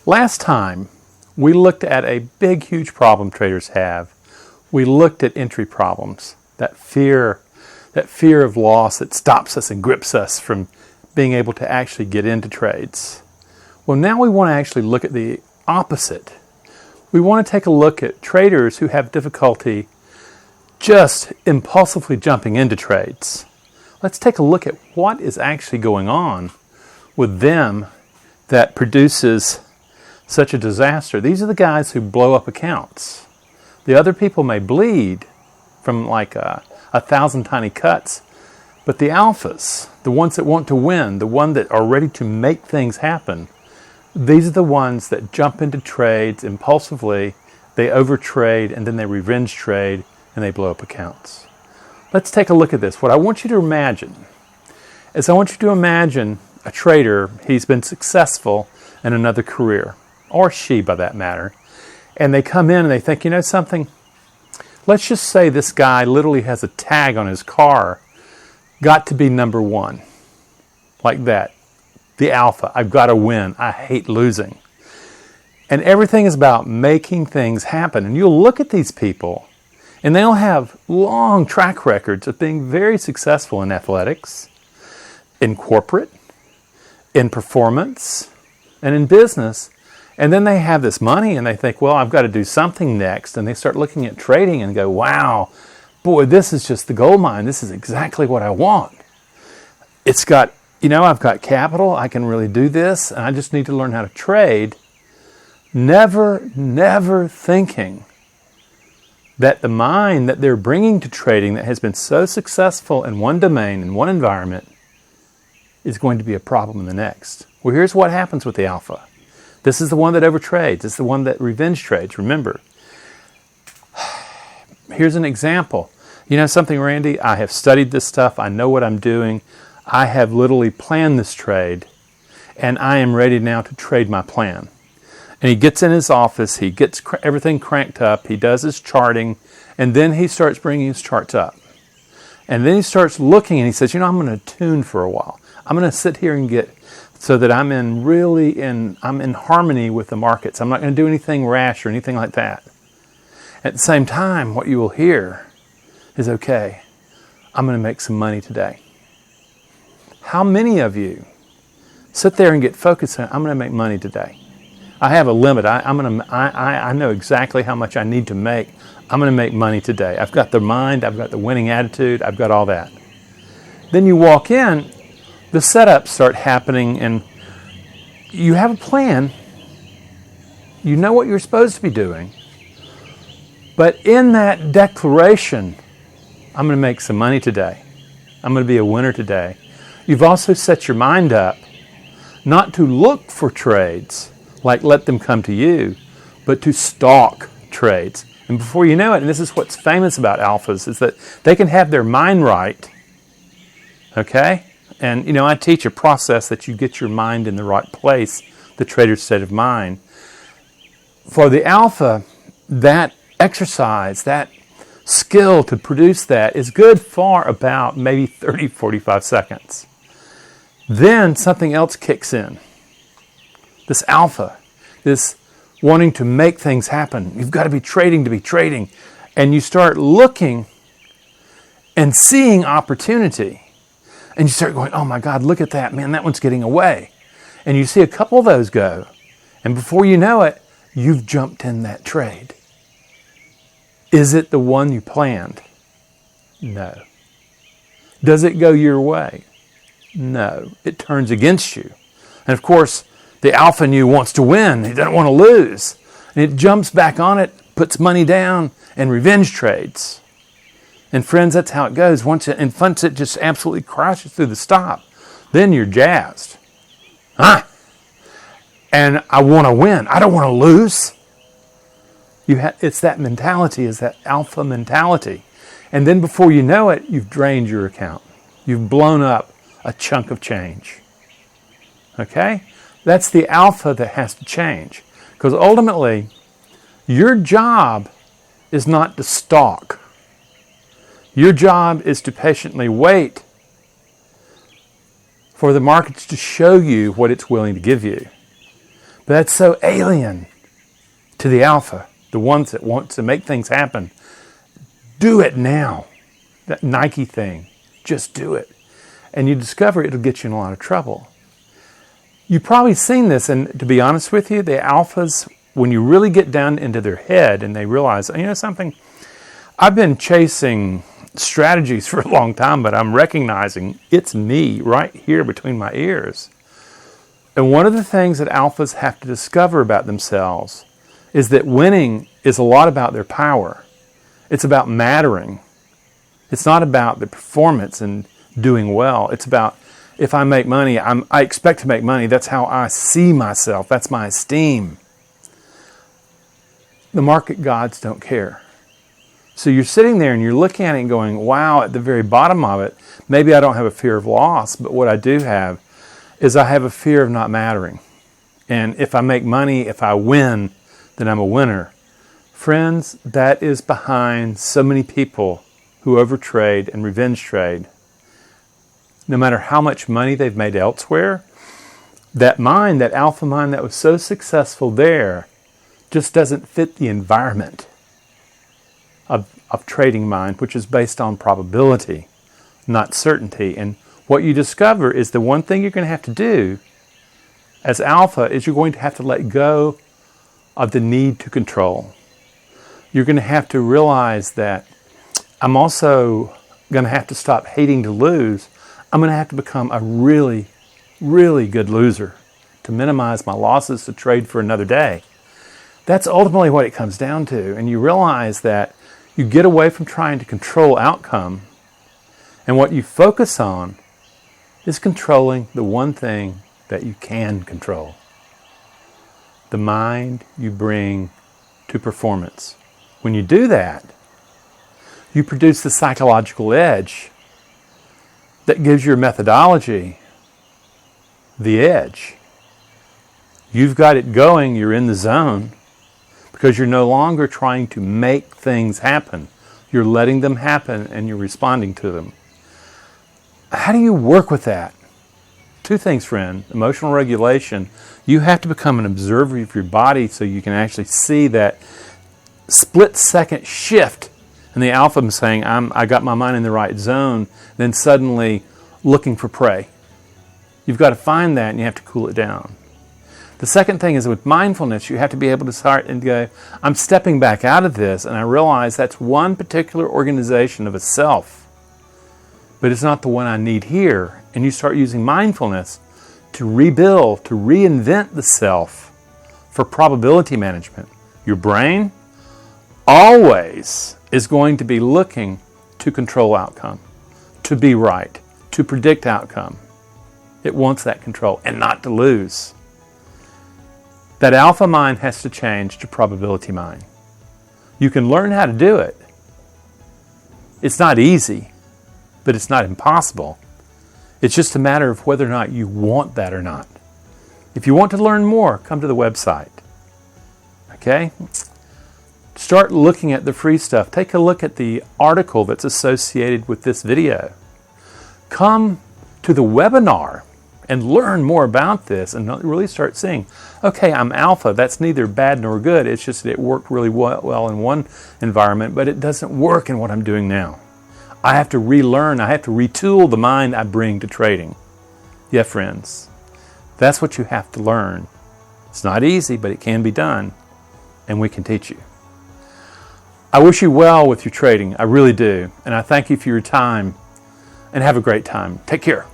Last time, we looked at a big, huge problem traders have. We looked at entry problems, that fear of loss that stops us and grips us from being able to actually get into trades. Well, now we want to actually look at the opposite. We want to take a look at traders who have difficulty just impulsively jumping into trades. Let's take a look at what is actually going on with them that produces such a disaster. These are the guys who blow up accounts. The other people may bleed from like 1,000 tiny cuts, but the alphas, the ones that want to win, the ones that are ready to make things happen, these are the ones that jump into trades impulsively, they overtrade, and then they revenge trade, and they blow up accounts. Let's take a look at this. What I want you to imagine is I want you to imagine a trader, he's been successful in another career, or she by that matter, and they come in and they think, you know something? Let's just say this guy literally has a tag on his car, got to be number one, like that. The alpha, I've got to win, I hate losing. And everything is about making things happen. And you'll look at these people, and they'll have long track records of being very successful in athletics, in corporate, in performance, and in business. And then they have this money and they think, well, I've got to do something next. And they start looking at trading and go, wow, boy, this is just the gold mine. This is exactly what I want. It's got, I've got capital. I can really do this. And I just need to learn how to trade. Never thinking that the mind that they're bringing to trading that has been so successful in one domain, in one environment, is going to be a problem in the next. Well, here's what happens with the alpha. This is the one that overtrades. This is the one that revenge trades. Remember, here's an example. You know something, Randy? I have studied this stuff. I know what I'm doing. I have literally planned this trade, and I am ready now to trade my plan. And he gets in his office. He gets everything cranked up. He does his charting, and then he starts bringing his charts up. And then he starts looking, and he says, I'm going to tune for a while. I'm going to sit here and get so that I'm in harmony with the markets. I'm not going to do anything rash or anything like that. At the same time, what you will hear is, okay, I'm going to make some money today. How many of you sit there and get focused on, I'm going to make money today? I have a limit. I know exactly how much I need to make. I'm going to make money today. I've got the mind. I've got the winning attitude. I've got all that. Then you walk in, the setups start happening, and you have a plan. You know what you're supposed to be doing. But in that declaration, I'm going to make some money today. I'm going to be a winner today. You've also set your mind up not to look for trades, like let them come to you, but to stalk trades. And before you know it, and this is what's famous about alphas, is that they can have their mind right, okay? And, I teach a process that you get your mind in the right place, the trader's state of mind. For the alpha, that exercise, that skill to produce that is good for about maybe 30, 45 seconds. Then something else kicks in. This alpha, this wanting to make things happen. You've got to be trading. And you start looking and seeing opportunity. And you start going, oh my God, look at that. Man, that one's getting away. And you see a couple of those go. And before you know it, you've jumped in that trade. Is it the one you planned? No. Does it go your way? No. It turns against you. And of course, the alpha in you wants to win. He doesn't want to lose. And it jumps back on it, puts money down, and revenge trades. And friends, that's how it goes. Once it just absolutely crashes through the stop, then you're jazzed. And I want to win. I don't want to lose. It's that mentality, it's that alpha mentality. And then before you know it, you've drained your account. You've blown up a chunk of change. Okay? That's the alpha that has to change. Because ultimately, your job is not to stalk. Your job is to patiently wait for the markets to show you what it's willing to give you. But that's so alien to the alpha, the ones that want to make things happen. Do it now. That Nike thing, just do it. And you discover it'll get you in a lot of trouble. You've probably seen this, and to be honest with you, the alphas, when you really get down into their head and they realize, you know something, I've been chasing strategies for a long time, but I'm recognizing it's me right here between my ears. And one of the things that alphas have to discover about themselves is that winning is a lot about their power. It's about mattering. It's not about the performance and doing well. It's about, if I make money, I expect to make money. That's how I see myself. That's my esteem. The market gods don't care. So you're sitting there and you're looking at it and going, wow, at the very bottom of it, maybe I don't have a fear of loss, but what I do have is I have a fear of not mattering. And if I make money, if I win, then I'm a winner. Friends, that is behind so many people who overtrade and revenge trade. No matter how much money they've made elsewhere, that mind, that alpha mind that was so successful there, just doesn't fit the environment of trading mind, which is based on probability, not certainty. And what you discover is the one thing you're going to have to do as alpha is you're going to have to let go of the need to control. You're going to have to realize that I'm also going to have to stop hating to lose. I'm going to have to become a really, really good loser to minimize my losses to trade for another day. That's ultimately what it comes down to. And you realize that you get away from trying to control outcome, and what you focus on is controlling the one thing that you can control. The mind you bring to performance. When you do that, you produce the psychological edge that gives your methodology the edge. You've got it going, you're in the zone, because you're no longer trying to make things happen. You're letting them happen and you're responding to them. How do you work with that? Two things, friend. Emotional regulation. You have to become an observer of your body so you can actually see that split-second shift in the alpha saying, I got my mind in the right zone, then suddenly looking for prey. You've got to find that and you have to cool it down. The second thing is with mindfulness, you have to be able to start and go, I'm stepping back out of this, and I realize that's one particular organization of a self, but it's not the one I need here. And you start using mindfulness to rebuild, to reinvent the self for probability management. Your brain always is going to be looking to control outcome, to be right, to predict outcome. It wants that control and not to lose. That alpha mind has to change to probability mind. You can learn how to do it. It's not easy, but it's not impossible. It's just a matter of whether or not you want that or not. If you want to learn more, come to the website. Okay? Start looking at the free stuff. Take a look at the article that's associated with this video. Come to the webinar and learn more about this and really start seeing, okay, I'm alpha. That's neither bad nor good. It's just that it worked really well in one environment, but it doesn't work in what I'm doing now. I have to relearn. I have to retool the mind I bring to trading. Yeah, friends, that's what you have to learn. It's not easy, but it can be done, and we can teach you. I wish you well with your trading. I really do. And I thank you for your time, and have a great time. Take care.